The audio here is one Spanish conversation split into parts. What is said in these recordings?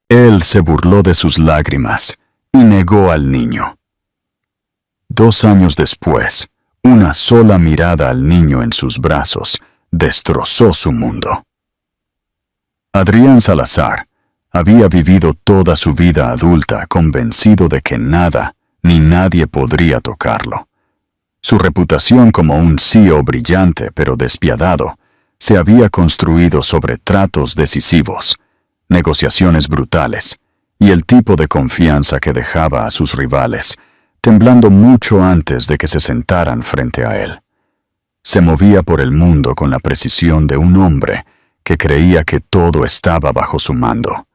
Él se burló de sus lágrimas y negó al niño. 2 años después, una sola mirada al niño en sus brazos destrozó su mundo. Adrián Salazar había vivido toda su vida adulta convencido de que nada ni nadie podría tocarlo. Su reputación como un CEO brillante pero despiadado se había construido sobre tratos decisivos, negociaciones brutales y el tipo de confianza que dejaba a sus rivales, temblando mucho antes de que se sentaran frente a él. Se movía por el mundo con la precisión de un hombre que creía que todo estaba bajo su mando.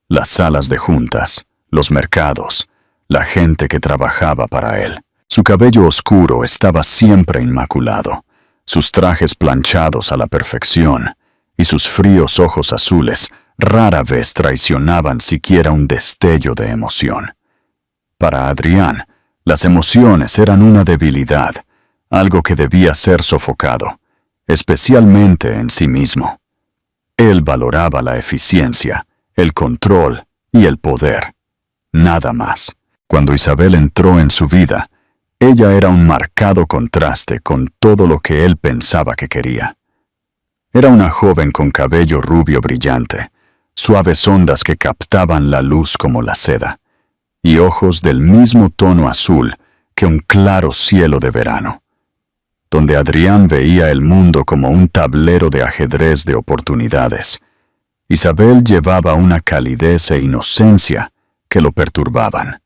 Las salas de juntas, los mercados, la gente que trabajaba para él. Su cabello oscuro estaba siempre inmaculado, sus trajes planchados a la perfección y sus fríos ojos azules rara vez traicionaban siquiera un destello de emoción. Para Adrián, las emociones eran una debilidad, algo que debía ser sofocado, especialmente en sí mismo. Él valoraba la eficiencia, el control y el poder. Nada más. Cuando Isabel entró en su vida, ella era un marcado contraste con todo lo que él pensaba que quería. Era una joven con cabello rubio brillante, suaves ondas que captaban la luz como la seda, y ojos del mismo tono azul que un claro cielo de verano, donde Adrián veía el mundo como un tablero de ajedrez de oportunidades. Isabel llevaba una calidez e inocencia que lo perturbaban.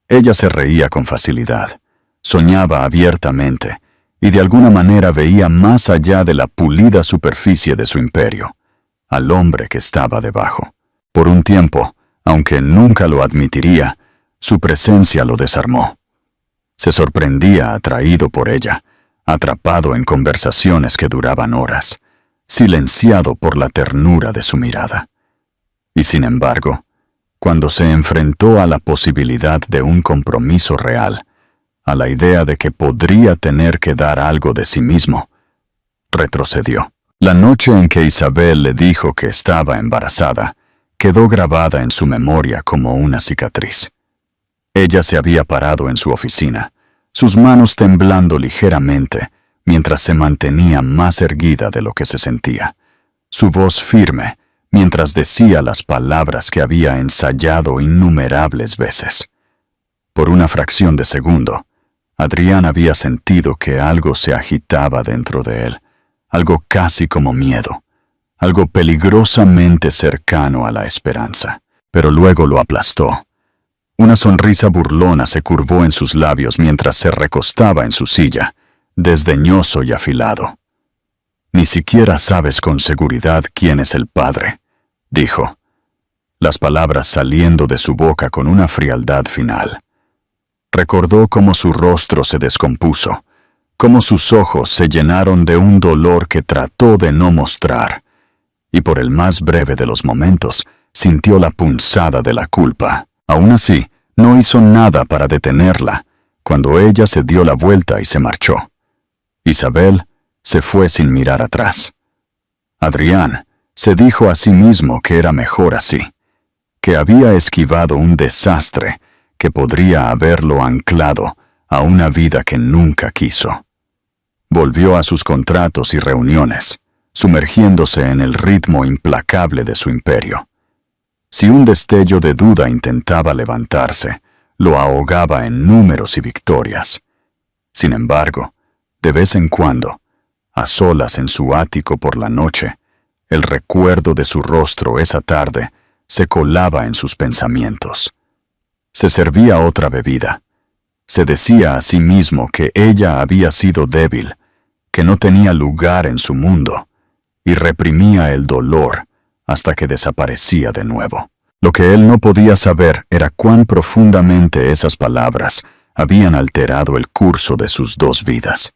Ella se reía con facilidad, soñaba abiertamente y de alguna manera veía más allá de la pulida superficie de su imperio, al hombre que estaba debajo. Por un tiempo, aunque nunca lo admitiría, su presencia lo desarmó. Se sorprendía atraído por ella, atrapado en conversaciones que duraban horas, silenciado por la ternura de su mirada. Y sin embargo, cuando se enfrentó a la posibilidad de un compromiso real, a la idea de que podría tener que dar algo de sí mismo, retrocedió. La noche en que Isabel le dijo que estaba embarazada, quedó grabada en su memoria como una cicatriz. Ella se había parado en su oficina, sus manos temblando ligeramente, mientras se mantenía más erguida de lo que se sentía, su voz firme, mientras decía las palabras que había ensayado innumerables veces. Por una fracción de segundo, Adrián había sentido que algo se agitaba dentro de él, algo casi como miedo, algo peligrosamente cercano a la esperanza, pero luego lo aplastó. Una sonrisa burlona se curvó en sus labios mientras se recostaba en su silla, desdeñoso y afilado. «Ni siquiera sabes con seguridad quién es el padre», dijo, las palabras saliendo de su boca con una frialdad final. Recordó cómo su rostro se descompuso, cómo sus ojos se llenaron de un dolor que trató de no mostrar, y por el más breve de los momentos sintió la punzada de la culpa. Aún así, no hizo nada para detenerla, cuando ella se dio la vuelta y se marchó. Isabel se fue sin mirar atrás. Adrián se dijo a sí mismo que era mejor así, que había esquivado un desastre que podría haberlo anclado a una vida que nunca quiso. Volvió a sus contratos y reuniones, sumergiéndose en el ritmo implacable de su imperio. Si un destello de duda intentaba levantarse, lo ahogaba en números y victorias. Sin embargo, de vez en cuando, a solas en su ático por la noche, el recuerdo de su rostro esa tarde se colaba en sus pensamientos. Se servía otra bebida. Se decía a sí mismo que ella había sido débil, que no tenía lugar en su mundo, y reprimía el dolor hasta que desaparecía de nuevo. Lo que él no podía saber era cuán profundamente esas palabras habían alterado el curso de sus 2 vidas.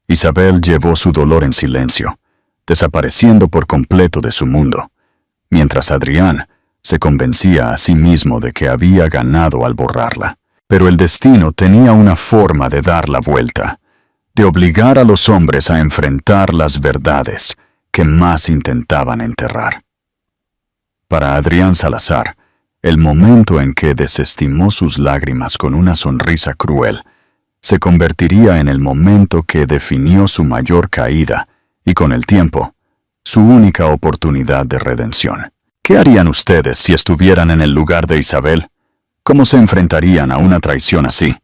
Isabel llevó su dolor en silencio, desapareciendo por completo de su mundo, mientras Adrián se convencía a sí mismo de que había ganado al borrarla. Pero el destino tenía una forma de dar la vuelta. de obligar a los hombres a enfrentar las verdades que más intentaban enterrar. Para Adrián Salazar, el momento en que desestimó sus lágrimas con una sonrisa cruel se convertiría en el momento que definió su mayor caída y, con el tiempo, su única oportunidad de redención. ¿Qué harían ustedes si estuvieran en el lugar de Isabel? ¿Cómo se enfrentarían a una traición así?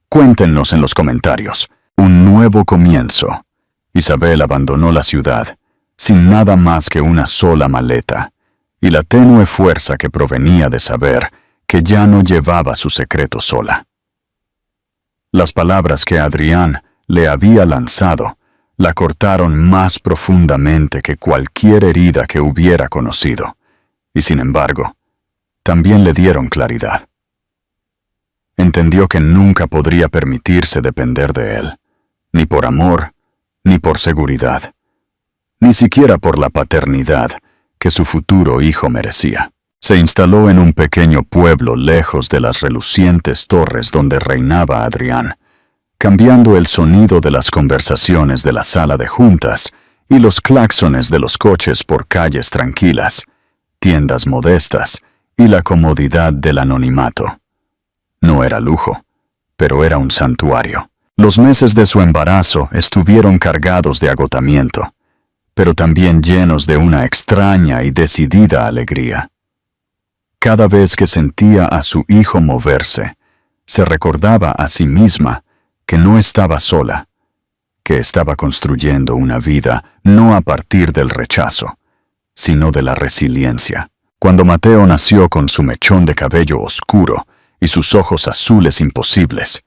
Cuéntenos en los comentarios. Un nuevo comienzo. Isabel abandonó la ciudad, sin nada más que una sola maleta, y la tenue fuerza que provenía de saber que ya no llevaba su secreto sola. Las palabras que Adrián le había lanzado la cortaron más profundamente que cualquier herida que hubiera conocido, y sin embargo, también le dieron claridad. Entendió que nunca podría permitirse depender de él, ni por amor, ni por seguridad, ni siquiera por la paternidad que su futuro hijo merecía. Se instaló en un pequeño pueblo lejos de las relucientes torres donde reinaba Adrián, cambiando el sonido de las conversaciones de la sala de juntas y los claxones de los coches por calles tranquilas, tiendas modestas y la comodidad del anonimato. No era lujo, pero era un santuario. Los meses de su embarazo estuvieron cargados de agotamiento, pero también llenos de una extraña y decidida alegría. Cada vez que sentía a su hijo moverse, se recordaba a sí misma que no estaba sola, que estaba construyendo una vida no a partir del rechazo, sino de la resiliencia. Cuando Mateo nació con su mechón de cabello oscuro y sus ojos azules imposibles,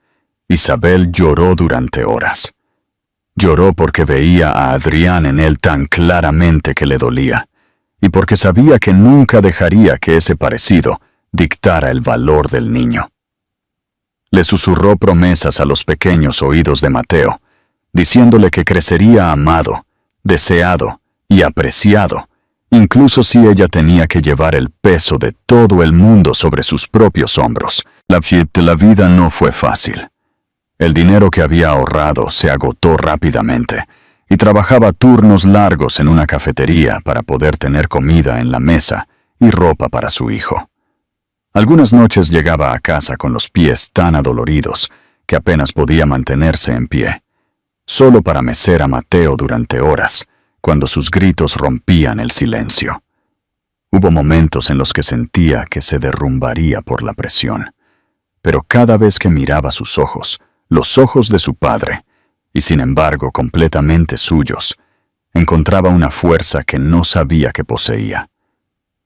Isabel lloró durante horas. Lloró porque veía a Adrián en él tan claramente que le dolía, y porque sabía que nunca dejaría que ese parecido dictara el valor del niño. Le susurró promesas a los pequeños oídos de Mateo, diciéndole que crecería amado, deseado y apreciado, incluso si ella tenía que llevar el peso de todo el mundo sobre sus propios hombros. La vida no fue fácil. El dinero que había ahorrado se agotó rápidamente y trabajaba turnos largos en una cafetería para poder tener comida en la mesa y ropa para su hijo. Algunas noches llegaba a casa con los pies tan adoloridos que apenas podía mantenerse en pie, solo para mecer a Mateo durante horas, cuando sus gritos rompían el silencio. Hubo momentos en los que sentía que se derrumbaría por la presión, pero cada vez que miraba sus ojos, los ojos de su padre, y sin embargo completamente suyos, encontraba una fuerza que no sabía que poseía.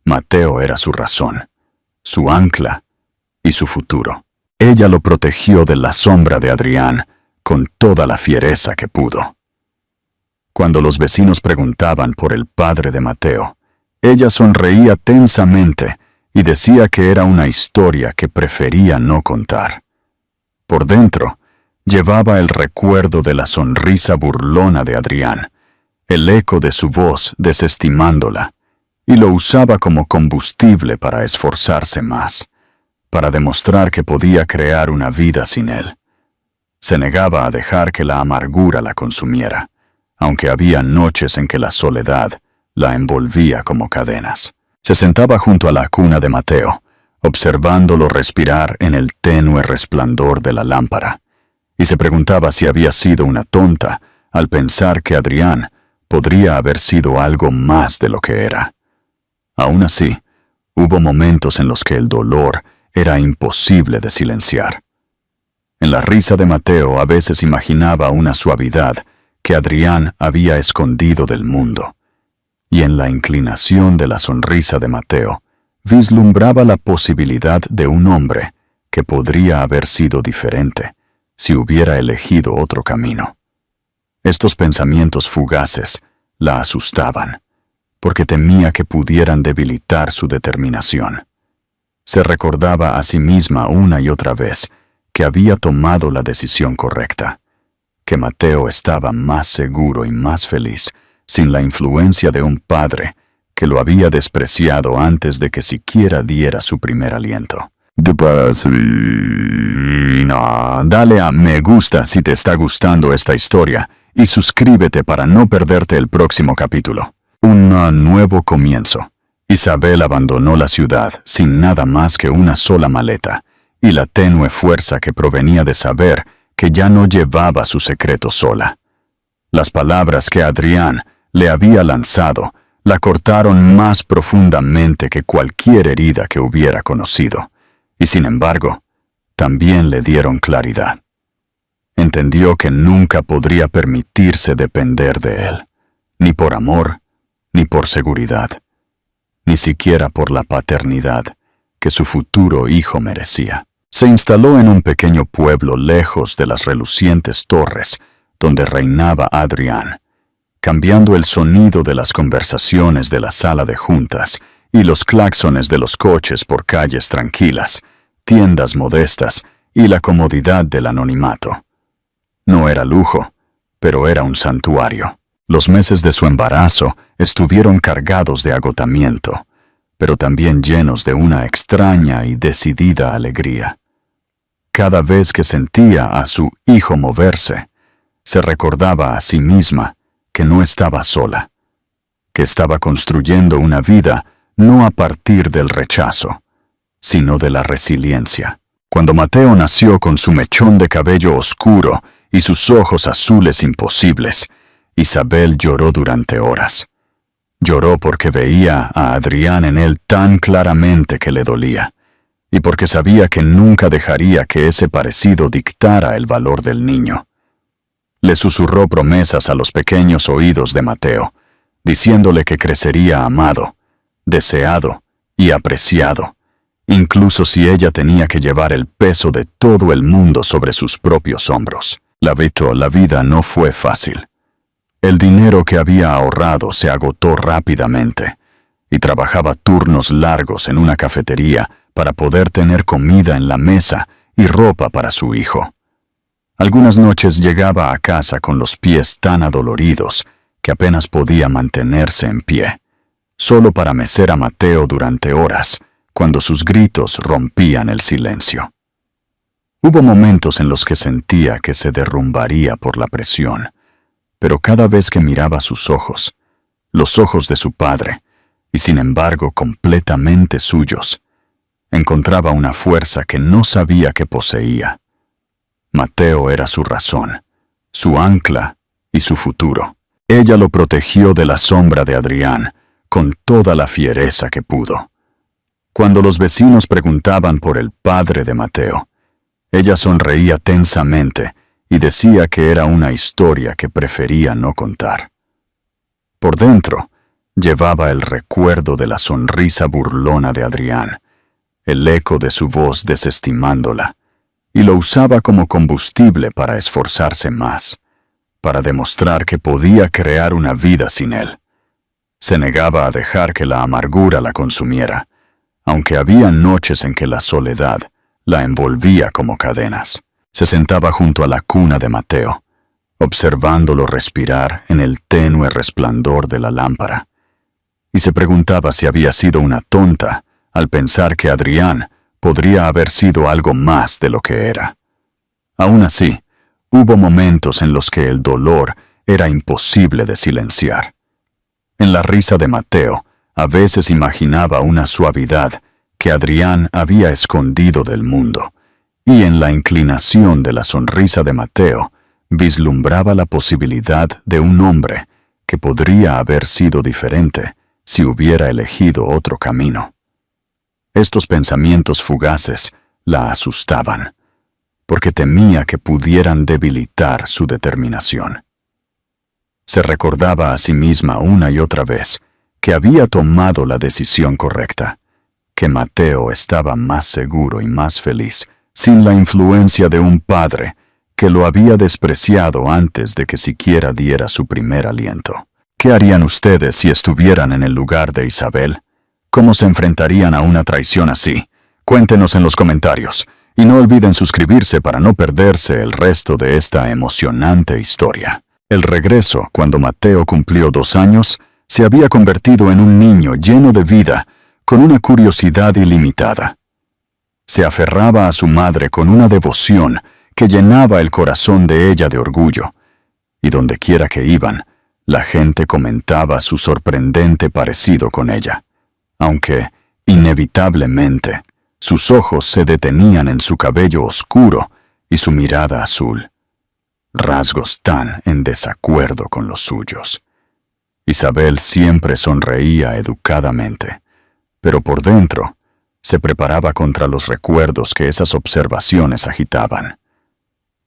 Mateo era su razón, su ancla y su futuro. Ella lo protegió de la sombra de Adrián con toda la fiereza que pudo. Cuando los vecinos preguntaban por el padre de Mateo, ella sonreía tensamente y decía que era una historia que prefería no contar. Por dentro, llevaba el recuerdo de la sonrisa burlona de Adrián, el eco de su voz desestimándola, y lo usaba como combustible para esforzarse más, para demostrar que podía crear una vida sin él. Se negaba a dejar que la amargura la consumiera, aunque había noches en que la soledad la envolvía como cadenas. Se sentaba junto a la cuna de Mateo, observándolo respirar en el tenue resplandor de la lámpara, y se preguntaba si había sido una tonta al pensar que Adrián podría haber sido algo más de lo que era. Aún así, hubo momentos en los que el dolor era imposible de silenciar. En la risa de Mateo a veces imaginaba una suavidad que Adrián había escondido del mundo, y en la inclinación de la sonrisa de Mateo vislumbraba la posibilidad de un hombre que podría haber sido diferente si hubiera elegido otro camino. Estos pensamientos fugaces la asustaban, porque temía que pudieran debilitar su determinación. Se recordaba a sí misma una y otra vez que había tomado la decisión correcta, que Mateo estaba más seguro y más feliz sin la influencia de un padre que lo había despreciado antes de que siquiera diera su primer aliento. Dale a me gusta si te está gustando esta historia y suscríbete para no perderte el próximo capítulo. Un nuevo comienzo. Isabel abandonó la ciudad sin nada más que una sola maleta y la tenue fuerza que provenía de saber que ya no llevaba su secreto sola. Las palabras que Adrián le había lanzado la cortaron más profundamente que cualquier herida que hubiera conocido, y sin embargo, también le dieron claridad. Entendió que nunca podría permitirse depender de él, ni por amor, ni por seguridad, ni siquiera por la paternidad que su futuro hijo merecía. Se instaló en un pequeño pueblo lejos de las relucientes torres donde reinaba Adrián, cambiando el sonido de las conversaciones de la sala de juntas y los claxones de los coches por calles tranquilas, tiendas modestas y la comodidad del anonimato. No era lujo, pero era un santuario. Los meses de su embarazo estuvieron cargados de agotamiento, pero también llenos de una extraña y decidida alegría. Cada vez que sentía a su hijo moverse, se recordaba a sí misma que no estaba sola, que estaba construyendo una vida no a partir del rechazo, sino de la resiliencia. Cuando Mateo nació con su mechón de cabello oscuro y sus ojos azules imposibles, Isabel lloró durante horas. Lloró porque veía a Adrián en él tan claramente que le dolía, y porque sabía que nunca dejaría que ese parecido dictara el valor del niño. Le susurró promesas a los pequeños oídos de Mateo, diciéndole que crecería amado, deseado y apreciado, incluso si ella tenía que llevar el peso de todo el mundo sobre sus propios hombros. La vida no fue fácil. El dinero que había ahorrado se agotó rápidamente, y trabajaba turnos largos en una cafetería para poder tener comida en la mesa y ropa para su hijo. Algunas noches llegaba a casa con los pies tan adoloridos que apenas podía mantenerse en pie, solo para mecer a Mateo durante horas, cuando sus gritos rompían el silencio. Hubo momentos en los que sentía que se derrumbaría por la presión, pero cada vez que miraba sus ojos, los ojos de su padre, y sin embargo completamente suyos, encontraba una fuerza que no sabía que poseía. Mateo era su razón, su ancla y su futuro. Ella lo protegió de la sombra de Adrián con toda la fiereza que pudo. Cuando los vecinos preguntaban por el padre de Mateo, ella sonreía tensamente y decía que era una historia que prefería no contar. Por dentro, llevaba el recuerdo de la sonrisa burlona de Adrián, el eco de su voz desestimándola, y lo usaba como combustible para esforzarse más, para demostrar que podía crear una vida sin él. Se negaba a dejar que la amargura la consumiera, aunque había noches en que la soledad la envolvía como cadenas. Se sentaba junto a la cuna de Mateo, observándolo respirar en el tenue resplandor de la lámpara, y se preguntaba si había sido una tonta al pensar que Adrián podría haber sido algo más de lo que era. Aún así, hubo momentos en los que el dolor era imposible de silenciar. En la risa de Mateo, a veces imaginaba una suavidad que Adrián había escondido del mundo, y en la inclinación de la sonrisa de Mateo, vislumbraba la posibilidad de un hombre que podría haber sido diferente si hubiera elegido otro camino. Estos pensamientos fugaces la asustaban, porque temía que pudieran debilitar su determinación. Se recordaba a sí misma una y otra vez que había tomado la decisión correcta, que Mateo estaba más seguro y más feliz sin la influencia de un padre que lo había despreciado antes de que siquiera diera su primer aliento. ¿Qué harían ustedes si estuvieran en el lugar de Isabel? ¿Cómo se enfrentarían a una traición así? Cuéntenos en los comentarios y no olviden suscribirse para no perderse el resto de esta emocionante historia. El regreso, cuando Mateo cumplió 2 años, se había convertido en un niño lleno de vida, con una curiosidad ilimitada. Se aferraba a su madre con una devoción que llenaba el corazón de ella de orgullo, y dondequiera que iban, la gente comentaba su sorprendente parecido con ella, aunque, inevitablemente, sus ojos se detenían en su cabello oscuro y su mirada azul, rasgos tan en desacuerdo con los suyos. Isabel siempre sonreía educadamente, pero por dentro se preparaba contra los recuerdos que esas observaciones agitaban.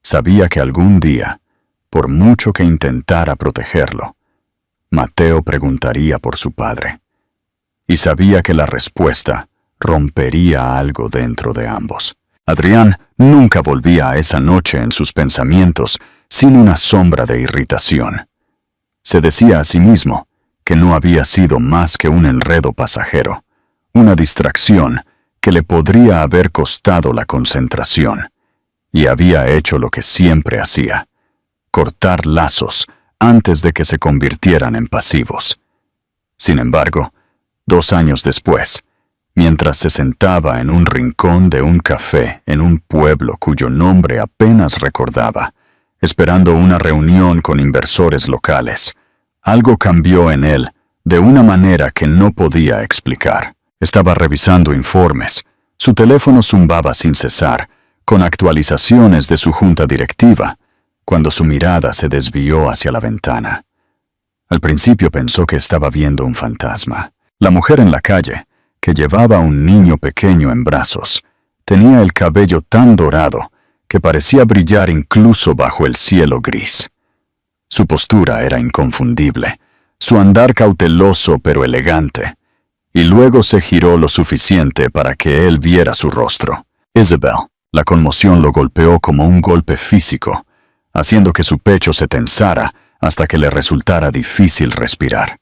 Sabía que algún día, por mucho que intentara protegerlo, Mateo preguntaría por su padre, y sabía que la respuesta rompería algo dentro de ambos. Adrián nunca volvía a esa noche en sus pensamientos sin una sombra de irritación. Se decía a sí mismo que no había sido más que un enredo pasajero, una distracción que le podría haber costado la concentración, y había hecho lo que siempre hacía: cortar lazos antes de que se convirtieran en pasivos. Sin embargo, 2 años después, mientras se sentaba en un rincón de un café en un pueblo cuyo nombre apenas recordaba, esperando una reunión con inversores locales, algo cambió en él de una manera que no podía explicar. Estaba revisando informes, su teléfono zumbaba sin cesar, con actualizaciones de su junta directiva, cuando su mirada se desvió hacia la ventana. Al principio pensó que estaba viendo un fantasma. La mujer en la calle, que llevaba a un niño pequeño en brazos, tenía el cabello tan dorado que parecía brillar incluso bajo el cielo gris. Su postura era inconfundible, su andar cauteloso pero elegante, y luego se giró lo suficiente para que él viera su rostro. Isabel. La conmoción lo golpeó como un golpe físico, haciendo que su pecho se tensara hasta que le resultara difícil respirar.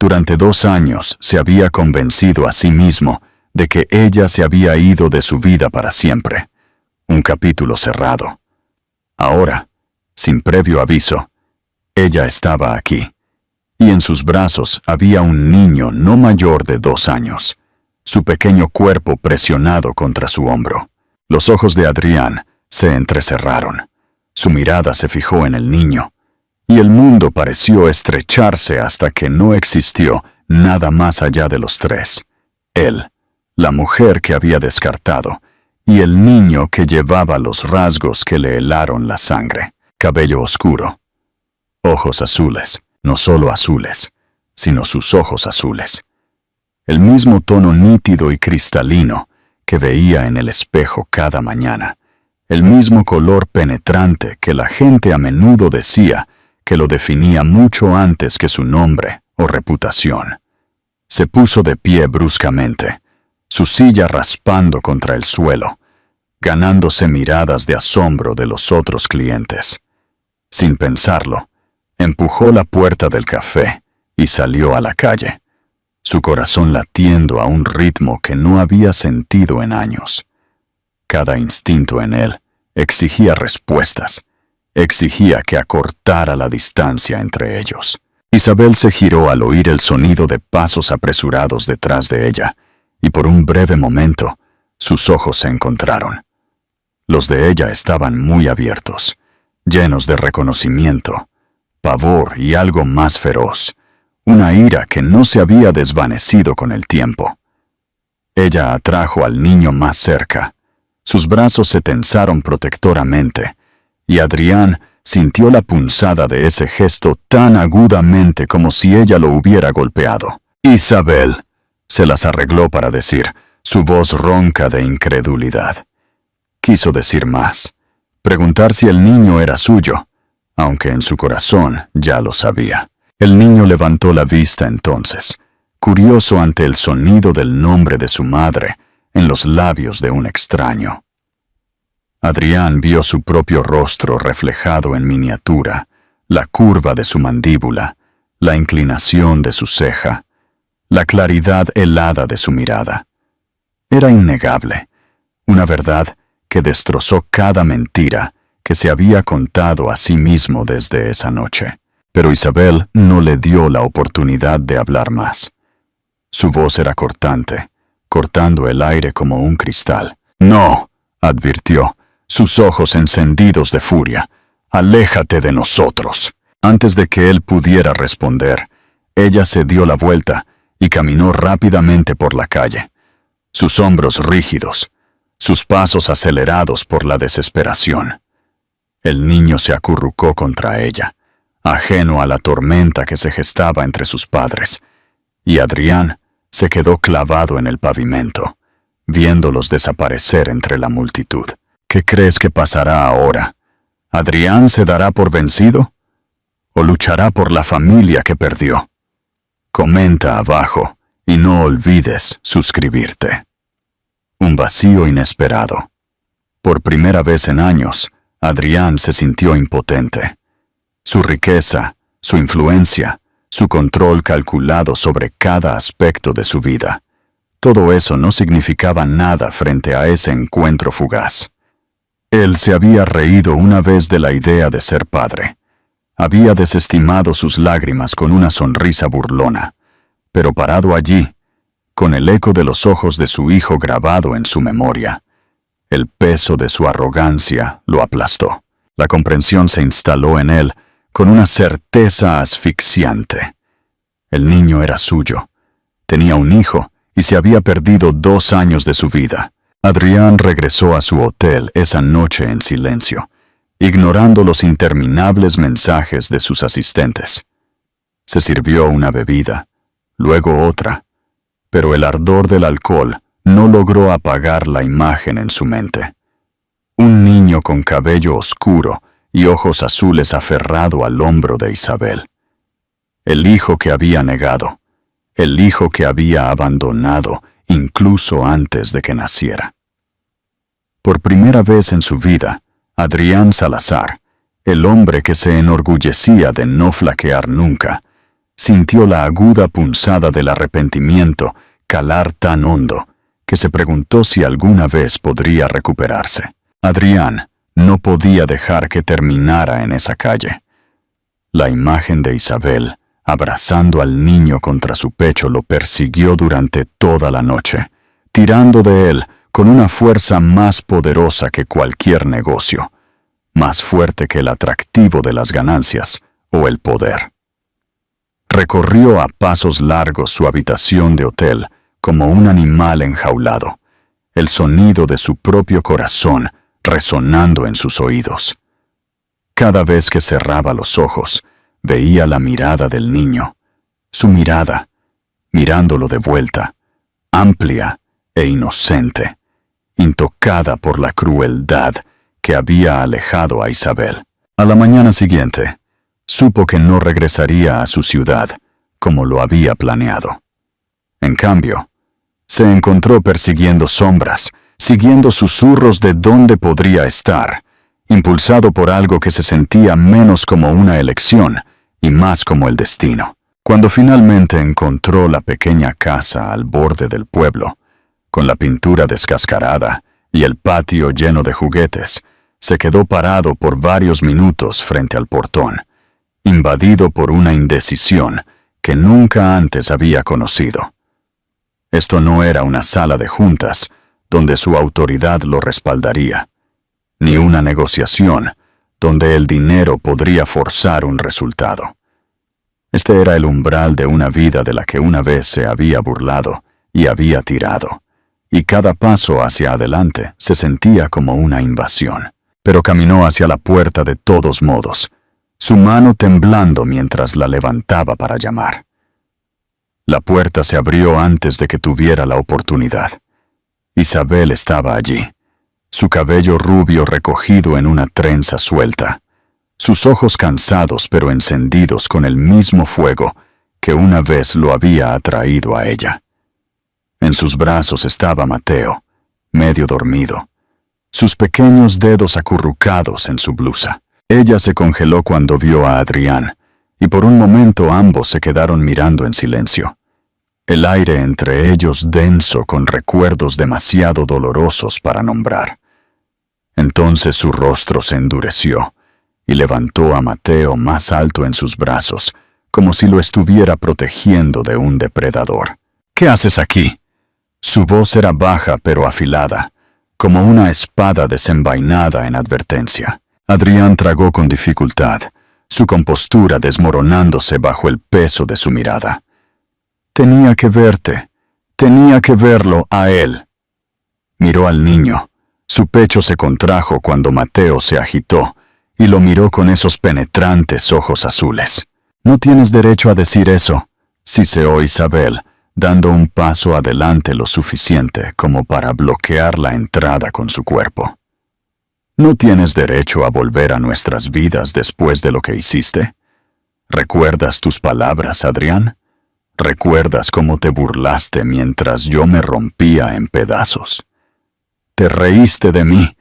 Durante 2 años se había convencido a sí mismo de que ella se había ido de su vida para siempre. Un capítulo cerrado. Ahora, sin previo aviso, ella estaba aquí, y en sus brazos había un niño no mayor de 2 años, su pequeño cuerpo presionado contra su hombro. Los ojos de Adrián se entrecerraron, su mirada se fijó en el niño, y el mundo pareció estrecharse hasta que no existió nada más allá de los tres: él, la mujer que había descartado, y el niño que llevaba los rasgos que le helaron la sangre. Cabello oscuro, ojos azules, no solo azules, sino sus ojos azules. El mismo tono nítido y cristalino que veía en el espejo cada mañana, el mismo color penetrante que la gente a menudo decía que lo definía mucho antes que su nombre o reputación. Se puso de pie bruscamente, su silla raspando contra el suelo, ganándose miradas de asombro de los otros clientes. Sin pensarlo, empujó la puerta del café y salió a la calle, su corazón latiendo a un ritmo que no había sentido en años. Cada instinto en él exigía respuestas, exigía que acortara la distancia entre ellos. Isabel se giró al oír el sonido de pasos apresurados detrás de ella, y por un breve momento sus ojos se encontraron. Los de ella estaban muy abiertos, llenos de reconocimiento, pavor y algo más feroz, una ira que no se había desvanecido con el tiempo. Ella atrajo al niño más cerca, sus brazos se tensaron protectoramente, y Adrián sintió la punzada de ese gesto tan agudamente como si ella lo hubiera golpeado. «Isabel», se las arregló para decir, su voz ronca de incredulidad. Quiso decir más, preguntar si el niño era suyo, aunque en su corazón ya lo sabía. El niño levantó la vista entonces, curioso ante el sonido del nombre de su madre en los labios de un extraño. Adrián vio su propio rostro reflejado en miniatura, la curva de su mandíbula, la inclinación de su ceja, la claridad helada de su mirada. Era innegable, una verdad que destrozó cada mentira que se había contado a sí mismo desde esa noche. Pero Isabel no le dio la oportunidad de hablar más. Su voz era cortante, cortando el aire como un cristal. No, advirtió, sus ojos encendidos de furia. Aléjate de nosotros. Antes de que él pudiera responder, ella se dio la vuelta y caminó rápidamente por la calle. Sus hombros rígidos, sus pasos acelerados por la desesperación. El niño se acurrucó contra ella, ajeno a la tormenta que se gestaba entre sus padres, y Adrián se quedó clavado en el pavimento, viéndolos desaparecer entre la multitud. ¿Qué crees que pasará ahora? ¿Adrián se dará por vencido? ¿O luchará por la familia que perdió? Comenta abajo y no olvides suscribirte. Un vacío inesperado. Por primera vez en años, Adrián se sintió impotente. Su riqueza, su influencia, su control calculado sobre cada aspecto de su vida. Todo eso no significaba nada frente a ese encuentro fugaz. Él se había reído una vez de la idea de ser padre. Había desestimado sus lágrimas con una sonrisa burlona, pero parado allí, con el eco de los ojos de su hijo grabado en su memoria, el peso de su arrogancia lo aplastó. La comprensión se instaló en él con una certeza asfixiante. El niño era suyo. Tenía un hijo y se había perdido 2 años de su vida. Adrián regresó a su hotel esa noche en silencio, ignorando los interminables mensajes de sus asistentes. Se sirvió una bebida, luego otra, pero el ardor del alcohol no logró apagar la imagen en su mente. Un niño con cabello oscuro y ojos azules aferrado al hombro de Isabel. El hijo que había negado, el hijo que había abandonado incluso antes de que naciera. Por primera vez en su vida, Adrián Salazar, el hombre que se enorgullecía de no flaquear nunca, sintió la aguda punzada del arrepentimiento calar tan hondo que se preguntó si alguna vez podría recuperarse. Adrián no podía dejar que terminara en esa calle. La imagen de Isabel, abrazando al niño contra su pecho, lo persiguió durante toda la noche, tirando de él con una fuerza más poderosa que cualquier negocio, más fuerte que el atractivo de las ganancias o el poder. Recorrió a pasos largos su habitación de hotel como un animal enjaulado, el sonido de su propio corazón resonando en sus oídos. Cada vez que cerraba los ojos, veía la mirada del niño, su mirada, mirándolo de vuelta, amplia e inocente, intocada por la crueldad que había alejado a Isabel. A la mañana siguiente, supo que no regresaría a su ciudad como lo había planeado. En cambio, se encontró persiguiendo sombras, siguiendo susurros de dónde podría estar, impulsado por algo que se sentía menos como una elección y más como el destino. Cuando finalmente encontró la pequeña casa al borde del pueblo, con la pintura descascarada y el patio lleno de juguetes, se quedó parado por varios minutos frente al portón, invadido por una indecisión que nunca antes había conocido. Esto no era una sala de juntas donde su autoridad lo respaldaría, ni una negociación donde el dinero podría forzar un resultado. Este era el umbral de una vida de la que una vez se había burlado y había tirado, y cada paso hacia adelante se sentía como una invasión. Pero caminó hacia la puerta de todos modos, su mano temblando mientras la levantaba para llamar. La puerta se abrió antes de que tuviera la oportunidad. Isabel estaba allí, su cabello rubio recogido en una trenza suelta, sus ojos cansados pero encendidos con el mismo fuego que una vez lo había atraído a ella. En sus brazos estaba Mateo, medio dormido, sus pequeños dedos acurrucados en su blusa. Ella se congeló cuando vio a Adrián, y por un momento ambos se quedaron mirando en silencio. El aire entre ellos denso con recuerdos demasiado dolorosos para nombrar. Entonces su rostro se endureció, y levantó a Mateo más alto en sus brazos, como si lo estuviera protegiendo de un depredador. «¿Qué haces aquí?» Su voz era baja pero afilada, como una espada desenvainada en advertencia. Adrián tragó con dificultad, su compostura desmoronándose bajo el peso de su mirada. Tenía que verte, tenía que verlo a él. Miró al niño. Su pecho se contrajo cuando Mateo se agitó y lo miró con esos penetrantes ojos azules. «No tienes derecho a decir eso», siseó Isabel, dando un paso adelante lo suficiente como para bloquear la entrada con su cuerpo. «¿No tienes derecho a volver a nuestras vidas después de lo que hiciste? ¿Recuerdas tus palabras, Adrián? ¿Recuerdas cómo te burlaste mientras yo me rompía en pedazos? Te reíste de mí.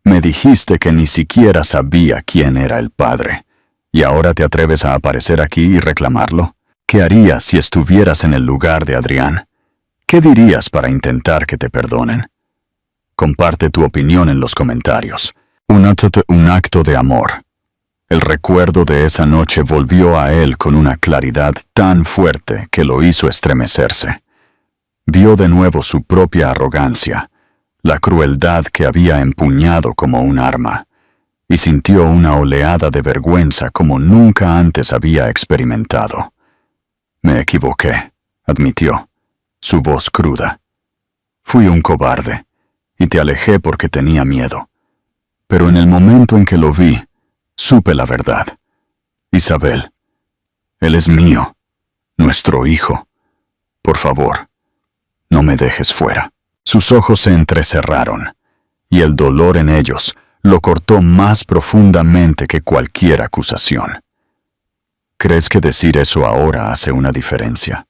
Me dijiste que ni siquiera sabía quién era el padre. ¿Y ahora te atreves a aparecer aquí y reclamarlo? ¿Qué harías si estuvieras en el lugar de Adrián? ¿Qué dirías para intentar que te perdonen? Comparte tu opinión en los comentarios. Un acto de amor. El recuerdo de esa noche volvió a él con una claridad tan fuerte que lo hizo estremecerse. Vio de nuevo su propia arrogancia, la crueldad que había empuñado como un arma, y sintió una oleada de vergüenza como nunca antes había experimentado. «Me equivoqué», admitió, su voz cruda. «Fui un cobarde, y te alejé porque tenía miedo. Pero en el momento en que lo vi, supe la verdad. Isabel, él es mío, nuestro hijo. Por favor, no me dejes fuera». Sus ojos se entrecerraron, y el dolor en ellos lo cortó más profundamente que cualquier acusación. ¿Crees que decir eso ahora hace una diferencia?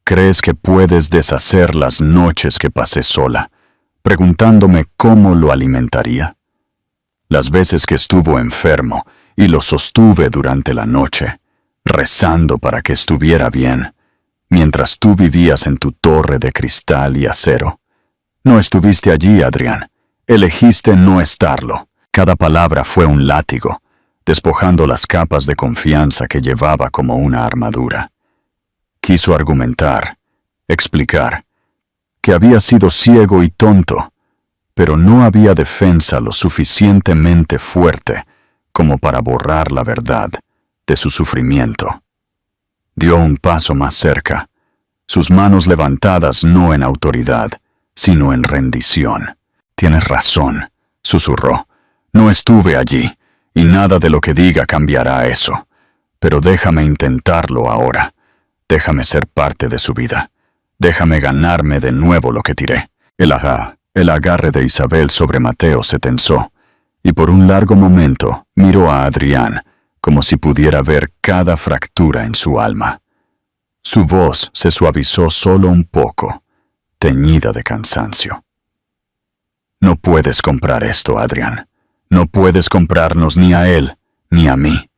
¿Crees que puedes deshacer las noches que pasé sola, preguntándome cómo lo alimentaría? Las veces que estuvo enfermo y lo sostuve durante la noche, rezando para que estuviera bien, mientras tú vivías en tu torre de cristal y acero. No estuviste allí, Adrián. Elegiste no estarlo. Cada palabra fue un látigo, despojando las capas de confianza que llevaba como una armadura. Quiso argumentar, explicar, que había sido ciego y tonto, pero no había defensa lo suficientemente fuerte como para borrar la verdad de su sufrimiento. Dio un paso más cerca, sus manos levantadas no en autoridad, sino en rendición. «Tienes razón», susurró. «No estuve allí, y nada de lo que diga cambiará eso. Pero déjame intentarlo ahora. Déjame ser parte de su vida. Déjame ganarme de nuevo lo que tiré». El agarre de Isabel sobre Mateo se tensó, y por un largo momento miró a Adrián, como si pudiera ver cada fractura en su alma. Su voz se suavizó solo un poco, teñida de cansancio. «No puedes comprar esto, Adrián. No puedes comprarnos ni a él, ni a mí.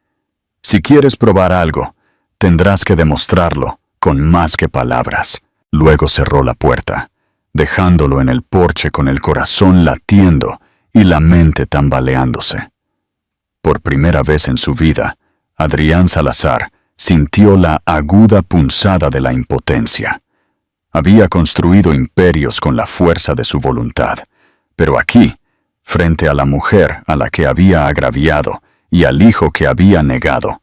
Si quieres probar algo, tendrás que demostrarlo con más que palabras». Luego cerró la puerta, dejándolo en el porche con el corazón latiendo y la mente tambaleándose. Por primera vez en su vida, Adrián Salazar sintió la aguda punzada de la impotencia. Había construido imperios con la fuerza de su voluntad, pero aquí, frente a la mujer a la que había agraviado y al hijo que había negado,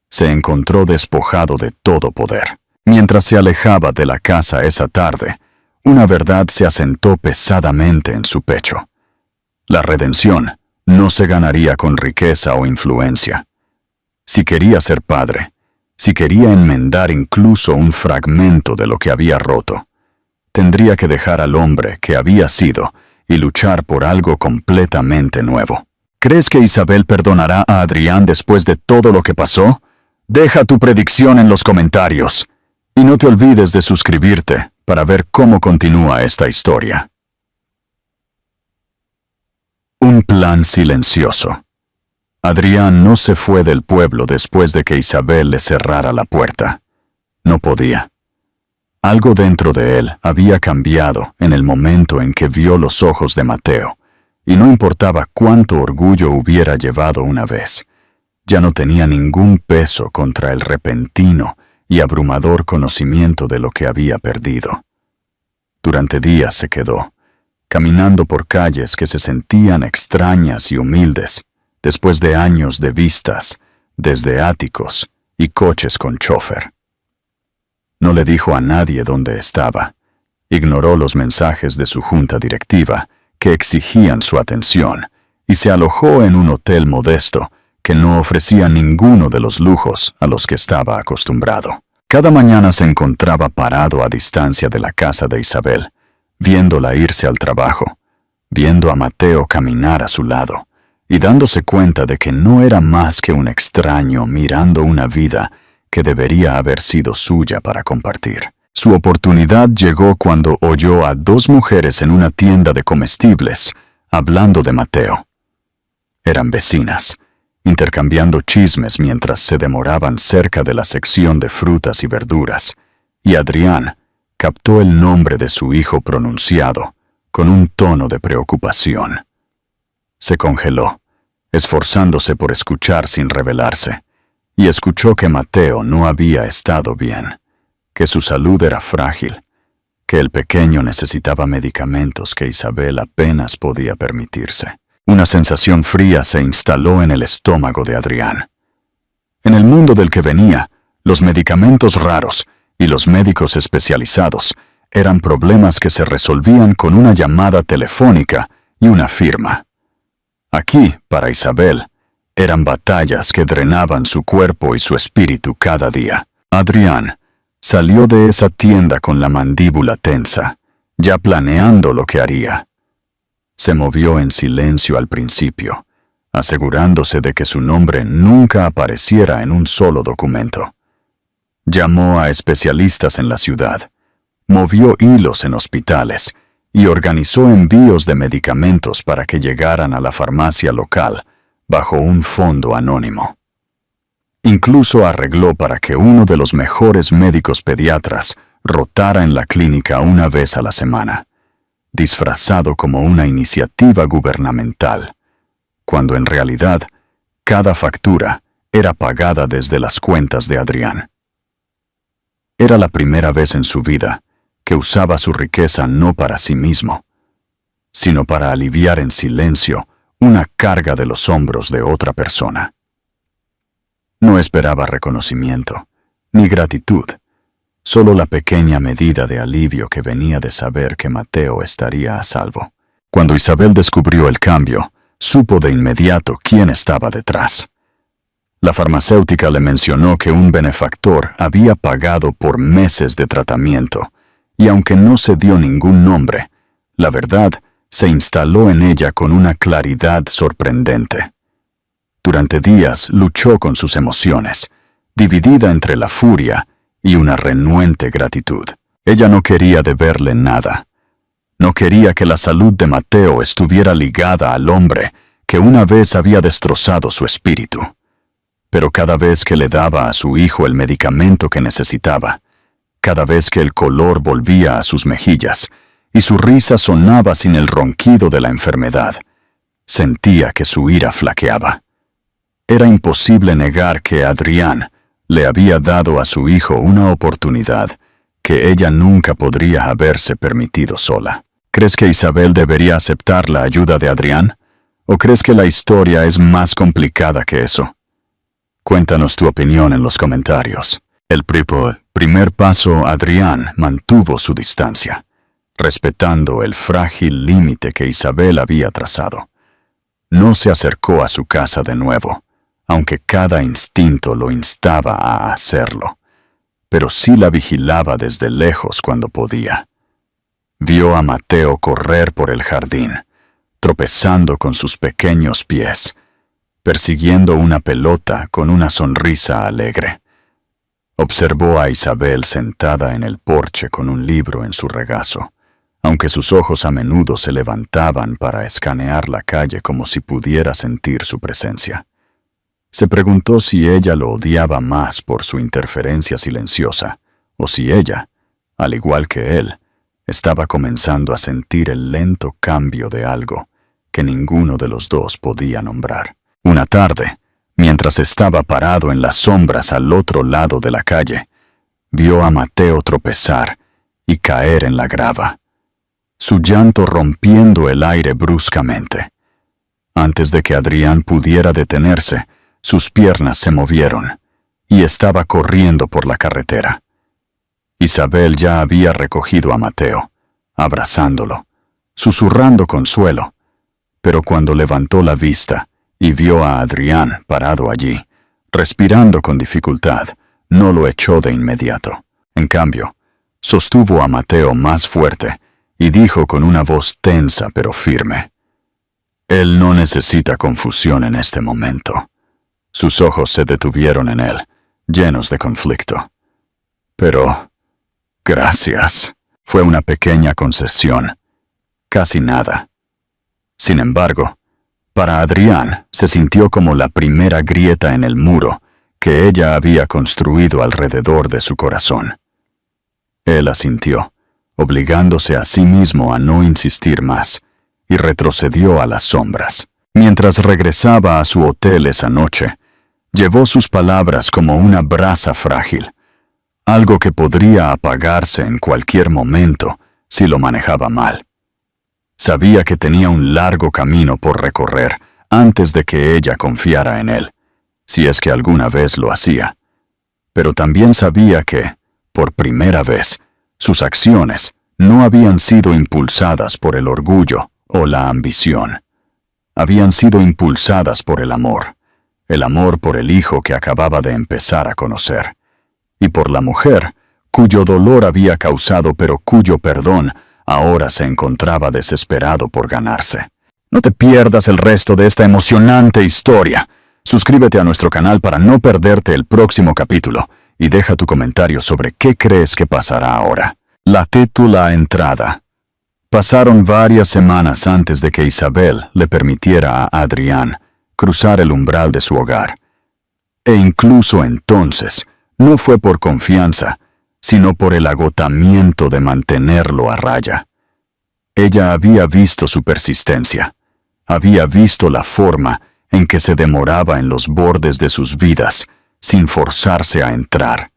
se encontró despojado de todo poder. Mientras se alejaba de la casa esa tarde, una verdad se asentó pesadamente en su pecho. La redención no se ganaría con riqueza o influencia. Si quería ser padre, si quería enmendar incluso un fragmento de lo que había roto, tendría que dejar al hombre que había sido y luchar por algo completamente nuevo. ¿Crees que Isabel perdonará a Adrián después de todo lo que pasó? Deja tu predicción en los comentarios. Y no te olvides de suscribirte para ver cómo continúa esta historia. Un plan silencioso. Adrián no se fue del pueblo después de que Isabel le cerrara la puerta. No podía. Algo dentro de él había cambiado en el momento en que vio los ojos de Mateo, y no importaba cuánto orgullo hubiera llevado una vez, ya no tenía ningún peso contra el repentino y abrumador conocimiento de lo que había perdido. Durante días se quedó, caminando por calles que se sentían extrañas y humildes, después de años de vistas, desde áticos y coches con chofer. No le dijo a nadie dónde estaba. Ignoró los mensajes de su junta directiva, que exigían su atención, y se alojó en un hotel modesto que no ofrecía ninguno de los lujos a los que estaba acostumbrado. Cada mañana se encontraba parado a distancia de la casa de Isabel, viéndola irse al trabajo, viendo a Mateo caminar a su lado, y dándose cuenta de que no era más que un extraño mirando una vida que debería haber sido suya para compartir. Su oportunidad llegó cuando oyó a dos mujeres en una tienda de comestibles hablando de Mateo. Eran vecinas, intercambiando chismes mientras se demoraban cerca de la sección de frutas y verduras, y Adrián captó el nombre de su hijo pronunciado con un tono de preocupación. Se congeló, esforzándose por escuchar sin rebelarse, y escuchó que Mateo no había estado bien, que su salud era frágil, que el pequeño necesitaba medicamentos que Isabel apenas podía permitirse. Una sensación fría se instaló en el estómago de Adrián. En el mundo del que venía, los medicamentos raros y los médicos especializados eran problemas que se resolvían con una llamada telefónica y una firma. Aquí, para Isabel, eran batallas que drenaban su cuerpo y su espíritu cada día. Adrián salió de esa tienda con la mandíbula tensa, ya planeando lo que haría. Se movió en silencio al principio, asegurándose de que su nombre nunca apareciera en un solo documento. Llamó a especialistas en la ciudad, movió hilos en hospitales y organizó envíos de medicamentos para que llegaran a la farmacia local bajo un fondo anónimo. Incluso arregló para que uno de los mejores médicos pediatras rotara en la clínica una vez a la semana, disfrazado como una iniciativa gubernamental, cuando en realidad cada factura era pagada desde las cuentas de Adrián. Era la primera vez en su vida que usaba su riqueza no para sí mismo, sino para aliviar en silencio una carga de los hombros de otra persona. No esperaba reconocimiento, ni gratitud, solo la pequeña medida de alivio que venía de saber que Mateo estaría a salvo. Cuando Isabel descubrió el cambio, supo de inmediato quién estaba detrás. La farmacéutica le mencionó que un benefactor había pagado por meses de tratamiento, y aunque no se dio ningún nombre, la verdad se instaló en ella con una claridad sorprendente. Durante días luchó con sus emociones, dividida entre la furia y una renuente gratitud. Ella no quería deberle nada. No quería que la salud de Mateo estuviera ligada al hombre que una vez había destrozado su espíritu. Pero cada vez que le daba a su hijo el medicamento que necesitaba, cada vez que el color volvía a sus mejillas y su risa sonaba sin el ronquido de la enfermedad, sentía que su ira flaqueaba. Era imposible negar que Adrián le había dado a su hijo una oportunidad que ella nunca podría haberse permitido sola. ¿Crees que Isabel debería aceptar la ayuda de Adrián? ¿O crees que la historia es más complicada que eso? Cuéntanos tu opinión en los comentarios. El primer paso, Adrián mantuvo su distancia, respetando el frágil límite que Isabel había trazado. No se acercó a su casa de nuevo, aunque cada instinto lo instaba a hacerlo, pero sí la vigilaba desde lejos cuando podía. Vio a Mateo correr por el jardín, tropezando con sus pequeños pies, persiguiendo una pelota con una sonrisa alegre. Observó a Isabel sentada en el porche con un libro en su regazo, aunque sus ojos a menudo se levantaban para escanear la calle como si pudiera sentir su presencia. Se preguntó si ella lo odiaba más por su interferencia silenciosa, o si ella, al igual que él, estaba comenzando a sentir el lento cambio de algo que ninguno de los dos podía nombrar. Una tarde, mientras estaba parado en las sombras al otro lado de la calle, vio a Mateo tropezar y caer en la grava. su llanto rompiendo el aire bruscamente. Antes de que Adrián pudiera detenerse, sus piernas se movieron, y estaba corriendo por la carretera. Isabel ya había recogido a Mateo, abrazándolo, susurrando consuelo, pero cuando levantó la vista y vio a Adrián parado allí, respirando con dificultad, no lo echó de inmediato. En cambio, sostuvo a Mateo más fuerte y dijo con una voz tensa pero firme: «Él no necesita confusión en este momento». Sus ojos se detuvieron en él, llenos de conflicto. «Pero, gracias». Fue una pequeña concesión, casi nada. Sin embargo, para Adrián se sintió como la primera grieta en el muro que ella había construido alrededor de su corazón. Él asintió, obligándose a sí mismo a no insistir más, y retrocedió a las sombras. Mientras regresaba a su hotel esa noche, llevó sus palabras como una brasa frágil, algo que podría apagarse en cualquier momento si lo manejaba mal. Sabía que tenía un largo camino por recorrer antes de que ella confiara en él, si es que alguna vez lo hacía. Pero también sabía que, por primera vez, sus acciones no habían sido impulsadas por el orgullo o la ambición. Habían sido impulsadas por el amor por el hijo que acababa de empezar a conocer, y por la mujer cuyo dolor había causado pero cuyo perdón ahora se encontraba desesperado por ganarse. No te pierdas el resto de esta emocionante historia. Suscríbete a nuestro canal para no perderte el próximo capítulo y deja tu comentario sobre qué crees que pasará ahora. La títula entrada. Pasaron varias semanas antes de que Isabel le permitiera a Adrián cruzar el umbral de su hogar. E incluso entonces, no fue por confianza, sino por el agotamiento de mantenerlo a raya. Ella había visto su persistencia, había visto la forma en que se demoraba en los bordes de sus vidas, sin forzarse a entrar.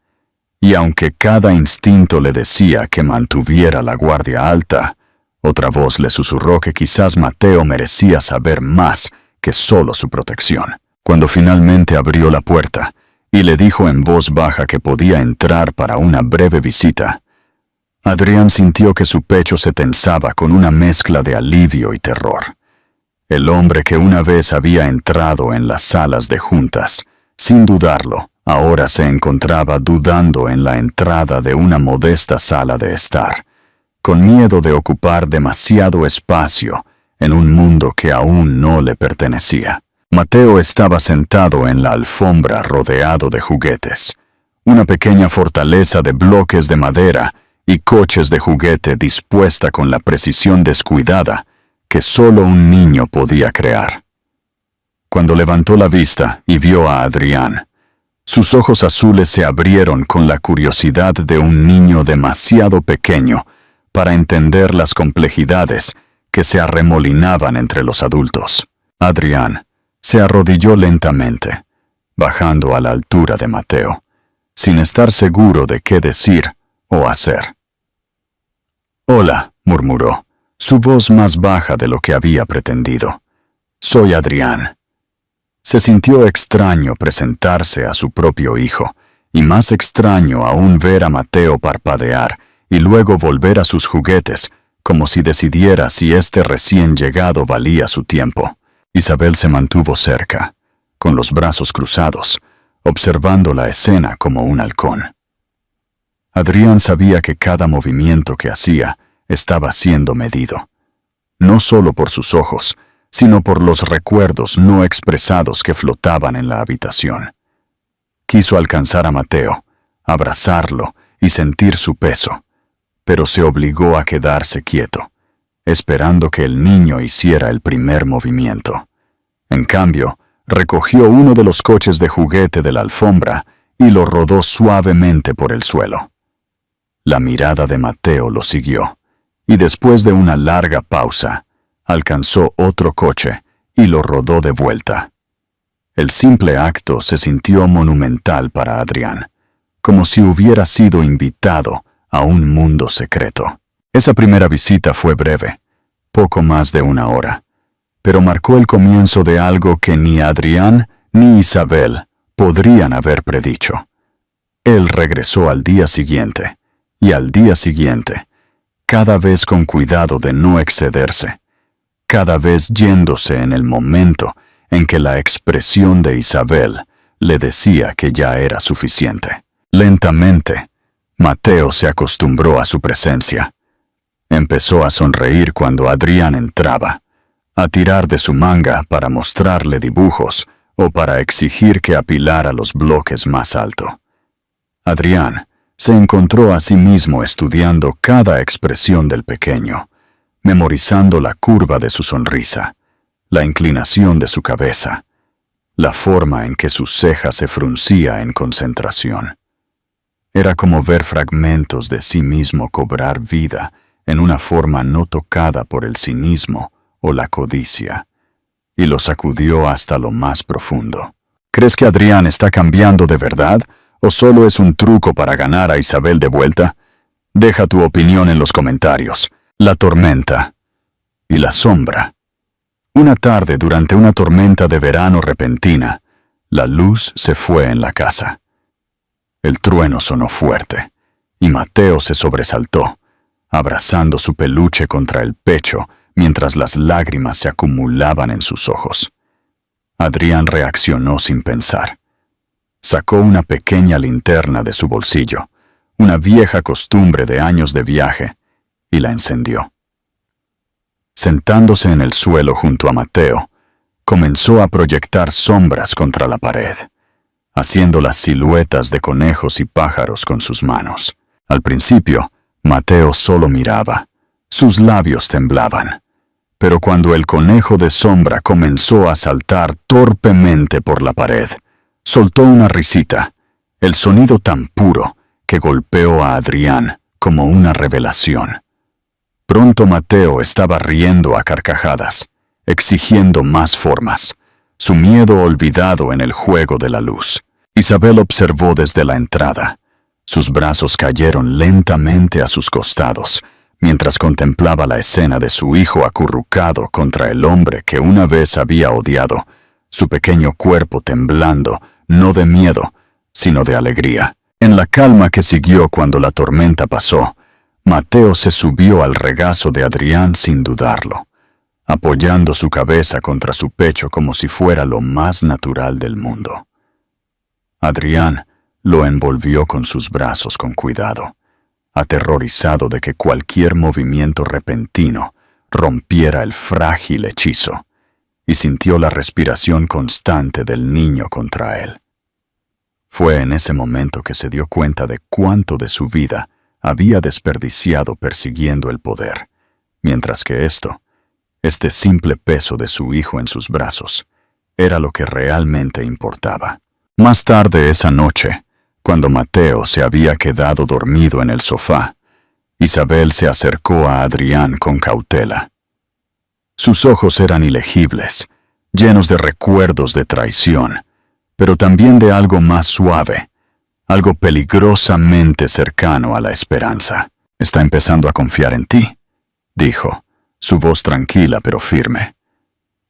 Y aunque cada instinto le decía que mantuviera la guardia alta, otra voz le susurró que quizás Mateo merecía saber más que solo su protección. Cuando finalmente abrió la puerta y le dijo en voz baja que podía entrar para una breve visita, Adrián sintió que su pecho se tensaba con una mezcla de alivio y terror. El hombre que una vez había entrado en las salas de juntas, sin dudarlo, ahora se encontraba dudando en la entrada de una modesta sala de estar, con miedo de ocupar demasiado espacio en un mundo que aún no le pertenecía. Mateo estaba sentado en la alfombra rodeado de juguetes, una pequeña fortaleza de bloques de madera y coches de juguete dispuesta con la precisión descuidada que solo un niño podía crear. Cuando levantó la vista y vio a Adrián, sus ojos azules se abrieron con la curiosidad de un niño demasiado pequeño para entender las complejidades que se arremolinaban entre los adultos. Adrián se arrodilló lentamente, bajando a la altura de Mateo, sin estar seguro de qué decir o hacer. «Hola», murmuró, su voz más baja de lo que había pretendido. «Soy Adrián». Se sintió extraño presentarse a su propio hijo, y más extraño aún ver a Mateo parpadear y luego volver a sus juguetes, como si decidiera si este recién llegado valía su tiempo. Isabel se mantuvo cerca, con los brazos cruzados, observando la escena como un halcón. Adrián sabía que cada movimiento que hacía estaba siendo medido, no solo por sus ojos, sino por los recuerdos no expresados que flotaban en la habitación. Quiso alcanzar a Mateo, abrazarlo y sentir su peso, pero se obligó a quedarse quieto, esperando que el niño hiciera el primer movimiento. En cambio, recogió uno de los coches de juguete de la alfombra y lo rodó suavemente por el suelo. La mirada de Mateo lo siguió, y después de una larga pausa, alcanzó otro coche y lo rodó de vuelta. El simple acto se sintió monumental para Adrián, como si hubiera sido invitado a un mundo secreto. Esa primera visita fue breve, poco más de 1 hora, pero marcó el comienzo de algo que ni Adrián ni Isabel podrían haber predicho. Él regresó al día siguiente, y al día siguiente, cada vez con cuidado de no excederse, cada vez yéndose en el momento en que la expresión de Isabel le decía que ya era suficiente. Lentamente, Mateo se acostumbró a su presencia. Empezó a sonreír cuando Adrián entraba, a tirar de su manga para mostrarle dibujos o para exigir que apilara los bloques más alto. Adrián se encontró a sí mismo estudiando cada expresión del pequeño, memorizando la curva de su sonrisa, la inclinación de su cabeza, la forma en que su ceja se fruncía en concentración. Era como ver fragmentos de sí mismo cobrar vida en una forma no tocada por el cinismo o la codicia, y lo sacudió hasta lo más profundo. ¿Crees que Adrián está cambiando de verdad o solo es un truco para ganar a Isabel de vuelta? Deja tu opinión en los comentarios. La tormenta y la sombra. Una tarde durante una tormenta de verano repentina, la luz se fue en la casa. El trueno sonó fuerte, y Mateo se sobresaltó, abrazando su peluche contra el pecho mientras las lágrimas se acumulaban en sus ojos. Adrián reaccionó sin pensar. Sacó una pequeña linterna de su bolsillo, una vieja costumbre de años de viaje, y la encendió. Sentándose en el suelo junto a Mateo, comenzó a proyectar sombras contra la pared, haciendo las siluetas de conejos y pájaros con sus manos. Al principio, Mateo solo miraba. Sus labios temblaban. Pero cuando el conejo de sombra comenzó a saltar torpemente por la pared, soltó una risita, el sonido tan puro que golpeó a Adrián como una revelación. Pronto Mateo estaba riendo a carcajadas, exigiendo más formas, su miedo olvidado en el juego de la luz. Isabel observó desde la entrada. Sus brazos cayeron lentamente a sus costados, mientras contemplaba la escena de su hijo acurrucado contra el hombre que una vez había odiado, su pequeño cuerpo temblando, no de miedo, sino de alegría. En la calma que siguió cuando la tormenta pasó, Mateo se subió al regazo de Adrián sin dudarlo, apoyando su cabeza contra su pecho como si fuera lo más natural del mundo. Adrián lo envolvió con sus brazos con cuidado, aterrorizado de que cualquier movimiento repentino rompiera el frágil hechizo, y sintió la respiración constante del niño contra él. Fue en ese momento que se dio cuenta de cuánto de su vida había desperdiciado persiguiendo el poder, mientras que este simple peso de su hijo en sus brazos, era lo que realmente importaba. Más tarde esa noche, cuando Mateo se había quedado dormido en el sofá, Isabel se acercó a Adrián con cautela. Sus ojos eran ilegibles, llenos de recuerdos de traición, pero también de algo más suave, algo peligrosamente cercano a la esperanza. «Está empezando a confiar en ti», dijo, su voz tranquila pero firme.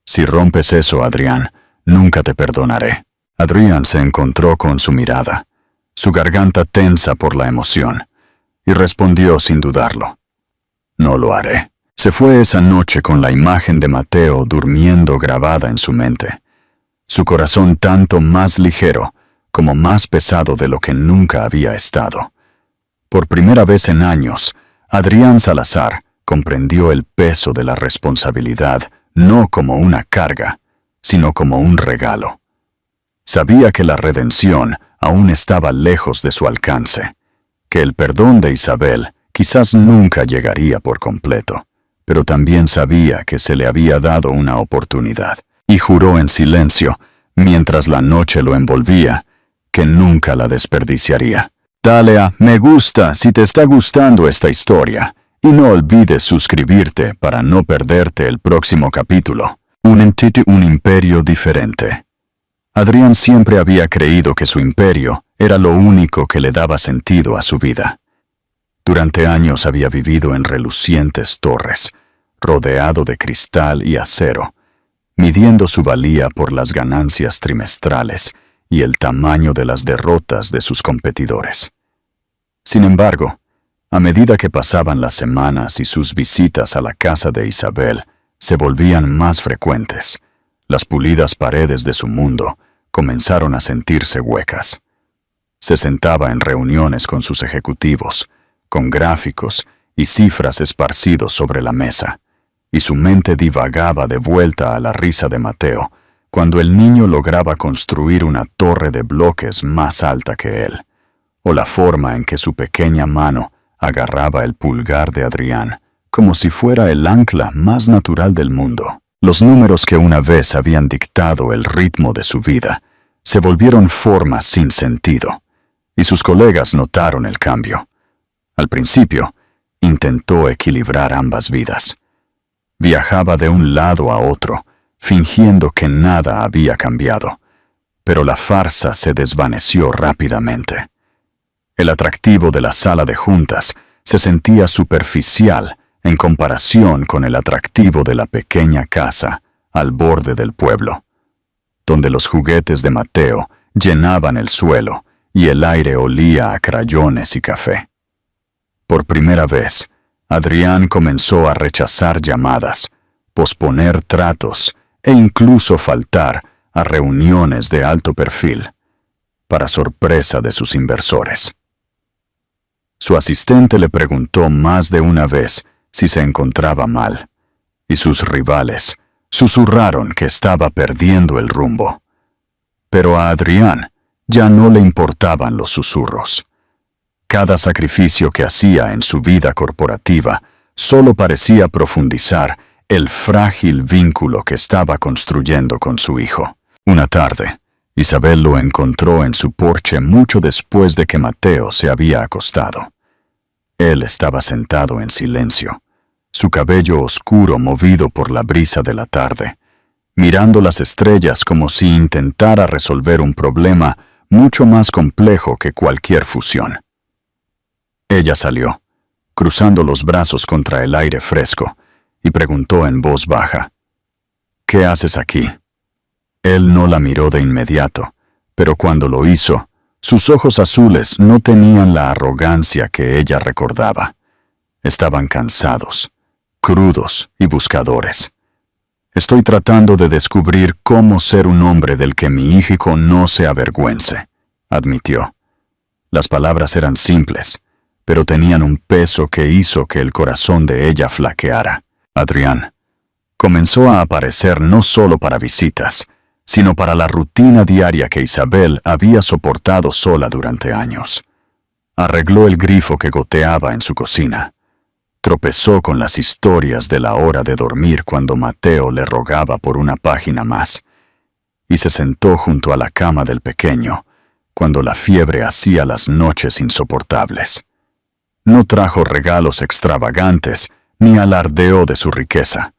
«Si rompes eso, Adrián, nunca te perdonaré». Adrián se encontró con su mirada, su garganta tensa por la emoción, y respondió sin dudarlo. «No lo haré». Se fue esa noche con la imagen de Mateo durmiendo grabada en su mente, su corazón tanto más ligero como más pesado de lo que nunca había estado. Por primera vez en años, Adrián Salazar comprendió el peso de la responsabilidad no como una carga, sino como un regalo. Sabía que la redención aún estaba lejos de su alcance, que el perdón de Isabel quizás nunca llegaría por completo, pero también sabía que se le había dado una oportunidad, y juró en silencio, mientras la noche lo envolvía, que nunca la desperdiciaría. Dale a me gusta si te está gustando esta historia, y no olvides suscribirte para no perderte el próximo capítulo. Un imperio diferente. Adrián siempre había creído que su imperio era lo único que le daba sentido a su vida. Durante años había vivido en relucientes torres, rodeado de cristal y acero, midiendo su valía por las ganancias trimestrales y el tamaño de las derrotas de sus competidores. Sin embargo, a medida que pasaban las semanas y sus visitas a la casa de Isabel se volvían más frecuentes, las pulidas paredes de su mundo comenzaron a sentirse huecas. Se sentaba en reuniones con sus ejecutivos, con gráficos y cifras esparcidos sobre la mesa, y su mente divagaba de vuelta a la risa de Mateo cuando el niño lograba construir una torre de bloques más alta que él, o la forma en que su pequeña mano agarraba el pulgar de Adrián como si fuera el ancla más natural del mundo. Los números que una vez habían dictado el ritmo de su vida se volvieron formas sin sentido, y sus colegas notaron el cambio. Al principio, intentó equilibrar ambas vidas. Viajaba de un lado a otro, fingiendo que nada había cambiado, pero la farsa se desvaneció rápidamente. El atractivo de la sala de juntas se sentía superficial en comparación con el atractivo de la pequeña casa al borde del pueblo, donde los juguetes de Mateo llenaban el suelo y el aire olía a crayones y café. Por primera vez, Adrián comenzó a rechazar llamadas, posponer tratos e incluso faltar a reuniones de alto perfil, para sorpresa de sus inversores. Su asistente le preguntó más de una vez si se encontraba mal, y sus rivales susurraron que estaba perdiendo el rumbo. Pero a Adrián ya no le importaban los susurros. Cada sacrificio que hacía en su vida corporativa solo parecía profundizar el frágil vínculo que estaba construyendo con su hijo. Una tarde, Isabel lo encontró en su porche mucho después de que Mateo se había acostado. Él estaba sentado en silencio, su cabello oscuro movido por la brisa de la tarde, mirando las estrellas como si intentara resolver un problema mucho más complejo que cualquier fusión. Ella salió, cruzando los brazos contra el aire fresco, y preguntó en voz baja, «¿Qué haces aquí?» Él no la miró de inmediato, pero cuando lo hizo, sus ojos azules no tenían la arrogancia que ella recordaba. Estaban cansados, crudos y buscadores. «Estoy tratando de descubrir cómo ser un hombre del que mi hijo no se avergüence», admitió. Las palabras eran simples, pero tenían un peso que hizo que el corazón de ella flaqueara. Adrián comenzó a aparecer no solo para visitas, sino para la rutina diaria que Isabel había soportado sola durante años. Arregló el grifo que goteaba en su cocina. Tropezó con las historias de la hora de dormir cuando Mateo le rogaba por una página más, y se sentó junto a la cama del pequeño cuando la fiebre hacía las noches insoportables. No trajo regalos extravagantes ni alardeó de su riqueza,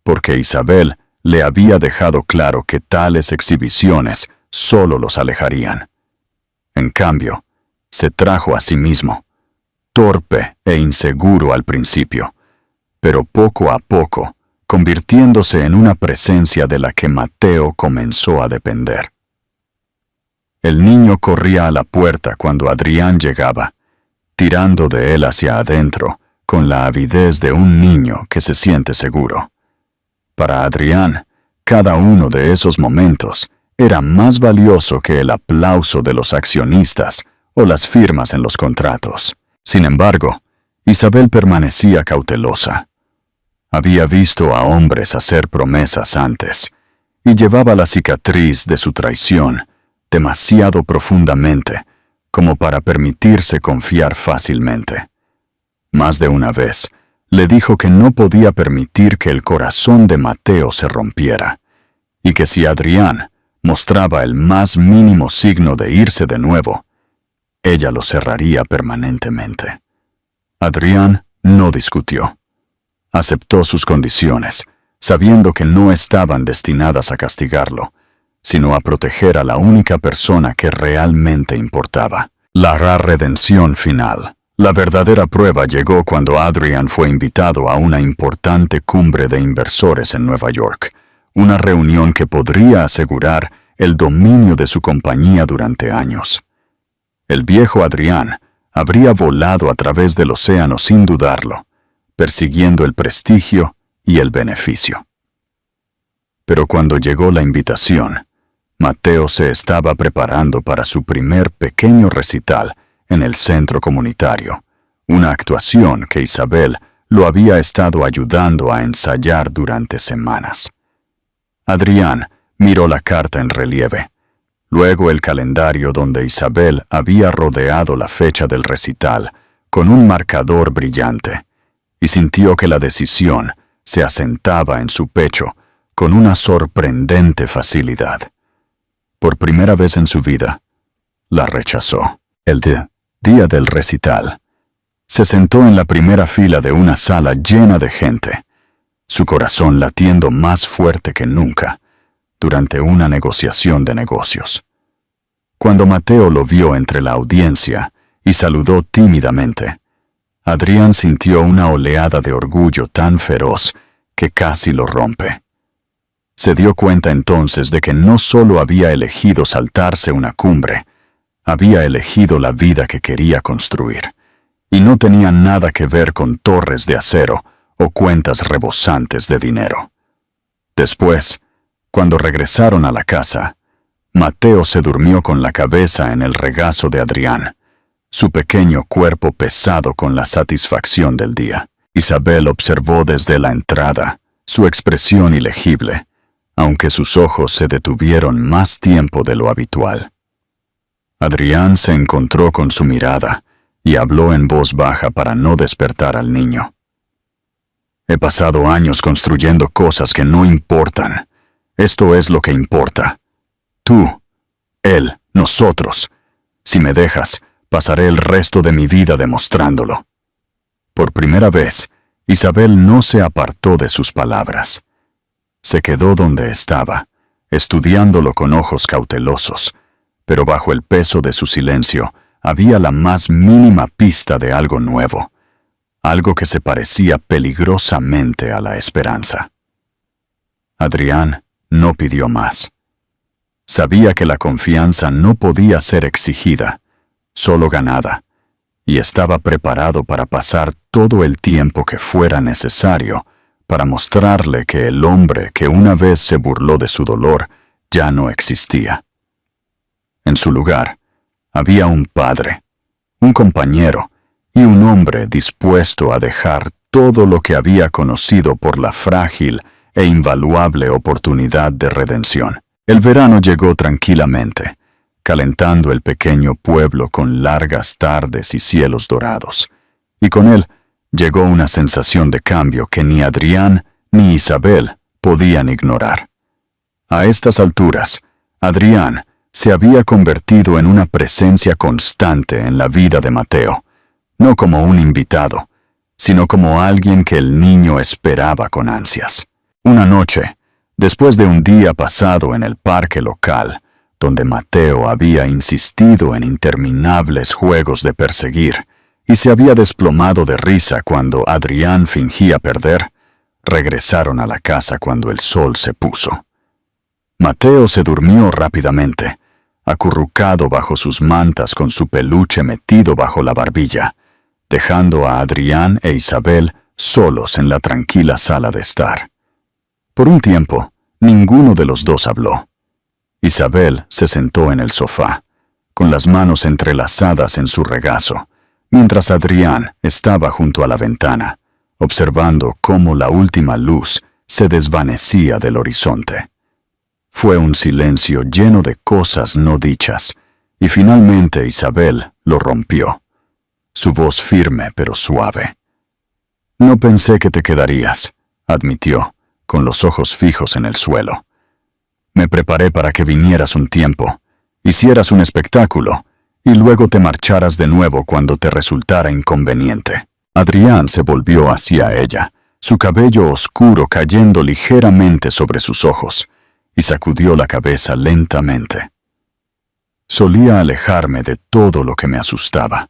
porque Isabel le había dejado claro que tales exhibiciones solo los alejarían. En cambio, se trajo a sí mismo, torpe e inseguro al principio, pero poco a poco, convirtiéndose en una presencia de la que Mateo comenzó a depender. El niño corría a la puerta cuando Adrián llegaba, tirando de él hacia adentro, con la avidez de un niño que se siente seguro. Para Adrián, cada uno de esos momentos era más valioso que el aplauso de los accionistas o las firmas en los contratos. Sin embargo, Isabel permanecía cautelosa. Había visto a hombres hacer promesas antes, y llevaba la cicatriz de su traición demasiado profundamente como para permitirse confiar fácilmente. Más de una vez, le dijo que no podía permitir que el corazón de Mateo se rompiera, y que si Adrián mostraba el más mínimo signo de irse de nuevo, ella lo cerraría permanentemente. Adrián no discutió. Aceptó sus condiciones, sabiendo que no estaban destinadas a castigarlo, sino a proteger a la única persona que realmente importaba. La redención final La verdadera prueba llegó cuando Adrian fue invitado a una importante cumbre de inversores en Nueva York, una reunión que podría asegurar el dominio de su compañía durante años. El viejo Adrian habría volado a través del océano sin dudarlo, persiguiendo el prestigio y el beneficio. Pero cuando llegó la invitación, Mateo se estaba preparando para su primer pequeño recital en el centro comunitario, una actuación que Isabel lo había estado ayudando a ensayar durante semanas. Adrián miró la carta en relieve, luego el calendario donde Isabel había rodeado la fecha del recital con un marcador brillante, y sintió que la decisión se asentaba en su pecho con una sorprendente facilidad. Por primera vez en su vida, la rechazó. El día del recital, se sentó en la primera fila de una sala llena de gente, su corazón latiendo más fuerte que nunca, durante una negociación de negocios. Cuando Mateo lo vio entre la audiencia y saludó tímidamente, Adrián sintió una oleada de orgullo tan feroz que casi lo rompe. Se dio cuenta entonces de que no solo había elegido saltarse una cumbre, había elegido la vida que quería construir, y no tenía nada que ver con torres de acero o cuentas rebosantes de dinero. Después, cuando regresaron a la casa, Mateo se durmió con la cabeza en el regazo de Adrián, su pequeño cuerpo pesado con la satisfacción del día. Isabel observó desde la entrada, su expresión ilegible, aunque sus ojos se detuvieron más tiempo de lo habitual. Adrián se encontró con su mirada y habló en voz baja para no despertar al niño. He pasado años construyendo cosas que no importan. Esto es lo que importa. Tú, él, nosotros. Si me dejas, pasaré el resto de mi vida demostrándolo. Por primera vez, Isabel no se apartó de sus palabras. Se quedó donde estaba, estudiándolo con ojos cautelosos, pero bajo el peso de su silencio había la más mínima pista de algo nuevo, algo que se parecía peligrosamente a la esperanza. Adrián no pidió más. Sabía que la confianza no podía ser exigida, solo ganada, y estaba preparado para pasar todo el tiempo que fuera necesario para mostrarle que el hombre que una vez se burló de su dolor ya no existía. En su lugar, había un padre, un compañero y un hombre dispuesto a dejar todo lo que había conocido por la frágil e invaluable oportunidad de redención. El verano llegó tranquilamente, calentando el pequeño pueblo con largas tardes y cielos dorados, y con él llegó una sensación de cambio que ni Adrián ni Isabel podían ignorar. A estas alturas, Adrián se había convertido en una presencia constante en la vida de Mateo, no como un invitado, sino como alguien que el niño esperaba con ansias. Una noche, después de un día pasado en el parque local, donde Mateo había insistido en interminables juegos de perseguir, y se había desplomado de risa cuando Adrián fingía perder, regresaron a la casa cuando el sol se puso. Mateo se durmió rápidamente, acurrucado bajo sus mantas con su peluche metido bajo la barbilla, dejando a Adrián e Isabel solos en la tranquila sala de estar. Por un tiempo, ninguno de los dos habló. Isabel se sentó en el sofá, con las manos entrelazadas en su regazo, mientras Adrián estaba junto a la ventana, observando cómo la última luz se desvanecía del horizonte. Fue un silencio lleno de cosas no dichas, y finalmente Isabel lo rompió, su voz firme pero suave. No pensé que te quedarías, admitió, con los ojos fijos en el suelo. Me preparé para que vinieras un tiempo, hicieras un espectáculo, y luego te marcharas de nuevo cuando te resultara inconveniente. Adrián se volvió hacia ella, su cabello oscuro cayendo ligeramente sobre sus ojos, y sacudió la cabeza lentamente. Solía alejarme de todo lo que me asustaba,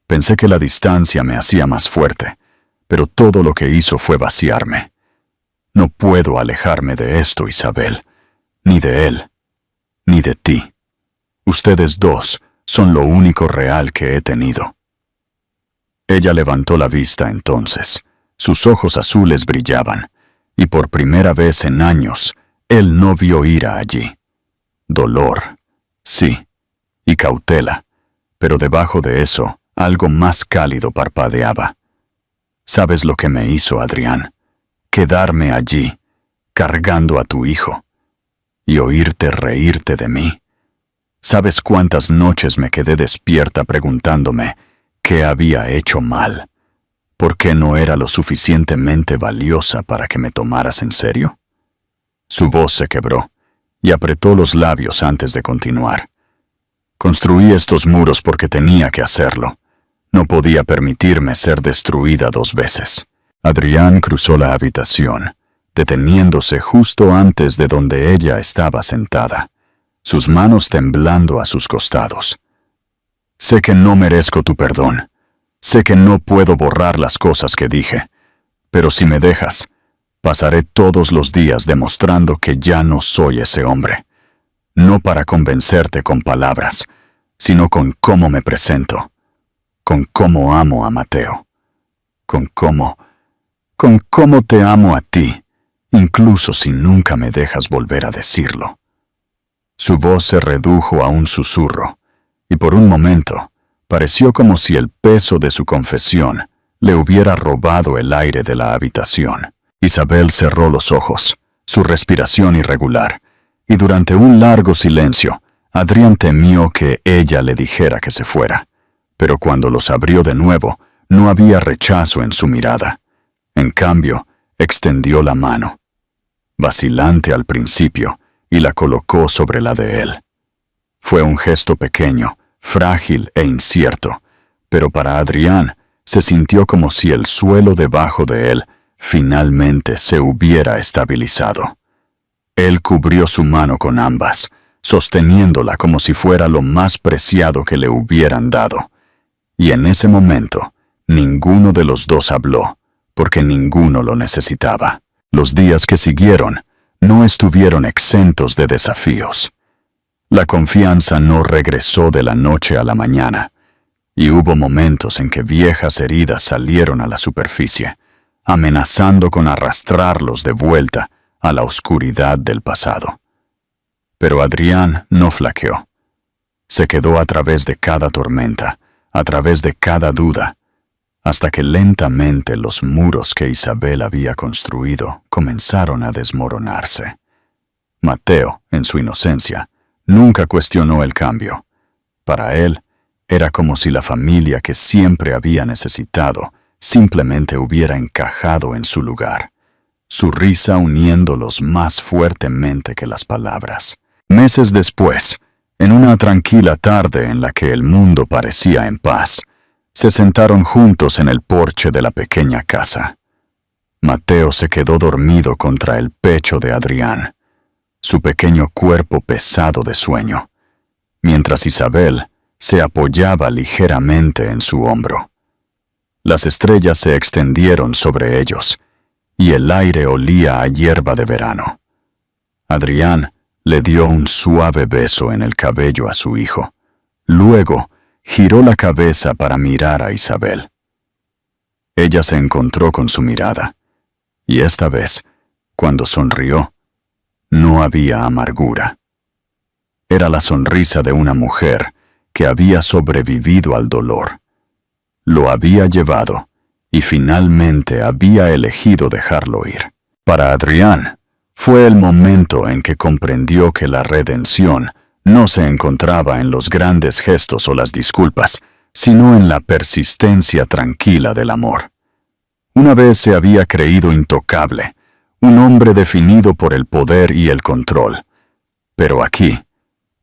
Pensé que la distancia me hacía más fuerte, pero todo lo que hizo fue vaciarme. No puedo alejarme de esto, Isabel, ni de él, ni de ti. Ustedes dos son lo único real que he tenido. Ella levantó la vista entonces. Sus ojos azules brillaban, y por primera vez en años, él no vio ira allí. Dolor, sí, y cautela, pero debajo de eso, algo más cálido parpadeaba. ¿Sabes lo que me hizo, Adrián? Quedarme allí, cargando a tu hijo, y oírte reírte de mí. ¿Sabes cuántas noches me quedé despierta preguntándome qué había hecho mal? ¿Por qué no era lo suficientemente valiosa para que me tomaras en serio? Su voz se quebró y apretó los labios antes de continuar. Construí estos muros porque tenía que hacerlo. No podía permitirme ser destruida 2 veces. Adrián cruzó la habitación, deteniéndose justo antes de donde ella estaba sentada, sus manos temblando a sus costados. Sé que no merezco tu perdón. Sé que no puedo borrar las cosas que dije, pero si me dejas, pasaré todos los días demostrando que ya no soy ese hombre. No para convencerte con palabras, sino con cómo me presento, con cómo amo a Mateo, con cómo te amo a ti, incluso si nunca me dejas volver a decirlo. Su voz se redujo a un susurro, y por un momento pareció como si el peso de su confesión le hubiera robado el aire de la habitación. Isabel cerró los ojos, su respiración irregular, y durante un largo silencio, Adrián temió que ella le dijera que se fuera, pero cuando los abrió de nuevo, no había rechazo en su mirada. En cambio, extendió la mano, vacilante al principio, y la colocó sobre la de él. Fue un gesto pequeño, frágil e incierto, pero para Adrián se sintió como si el suelo debajo de él finalmente se hubiera estabilizado. Él cubrió su mano con ambas, sosteniéndola como si fuera lo más preciado que le hubieran dado. Y en ese momento, ninguno de los dos habló, porque ninguno lo necesitaba. Los días que siguieron no estuvieron exentos de desafíos. La confianza no regresó de la noche a la mañana, y hubo momentos en que viejas heridas salieron a la superficie, amenazando con arrastrarlos de vuelta a la oscuridad del pasado. Pero Adrián no flaqueó. Se quedó a través de cada tormenta, a través de cada duda, hasta que lentamente los muros que Isabel había construido comenzaron a desmoronarse. Mateo, en su inocencia, nunca cuestionó el cambio. Para él, era como si la familia que siempre había necesitado simplemente hubiera encajado en su lugar, su risa uniéndolos más fuertemente que las palabras. Meses después, en una tranquila tarde en la que el mundo parecía en paz, se sentaron juntos en el porche de la pequeña casa. Mateo se quedó dormido contra el pecho de Adrián, su pequeño cuerpo pesado de sueño, mientras Isabel se apoyaba ligeramente en su hombro. Las estrellas se extendieron sobre ellos, y el aire olía a hierba de verano. Adrián le dio un suave beso en el cabello a su hijo. Luego, giró la cabeza para mirar a Isabel. Ella se encontró con su mirada, y esta vez, cuando sonrió, no había amargura. Era la sonrisa de una mujer que había sobrevivido al dolor. Lo había llevado y finalmente había elegido dejarlo ir. Para Adrián, fue el momento en que comprendió que la redención no se encontraba en los grandes gestos o las disculpas, sino en la persistencia tranquila del amor. Una vez se había creído intocable, un hombre definido por el poder y el control. Pero aquí,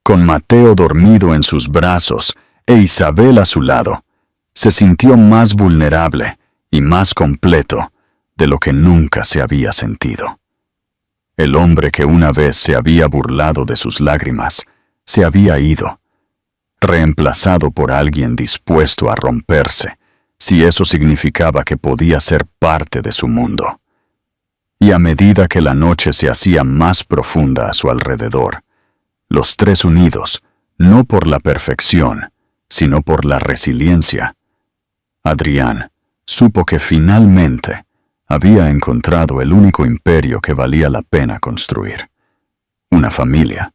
con Mateo dormido en sus brazos e Isabel a su lado, se sintió más vulnerable y más completo de lo que nunca se había sentido. El hombre que una vez se había burlado de sus lágrimas se había ido, reemplazado por alguien dispuesto a romperse, si eso significaba que podía ser parte de su mundo. Y a medida que la noche se hacía más profunda a su alrededor, los tres unidos, no por la perfección, sino por la resiliencia, Adrián supo que finalmente había encontrado el único imperio que valía la pena construir: una familia.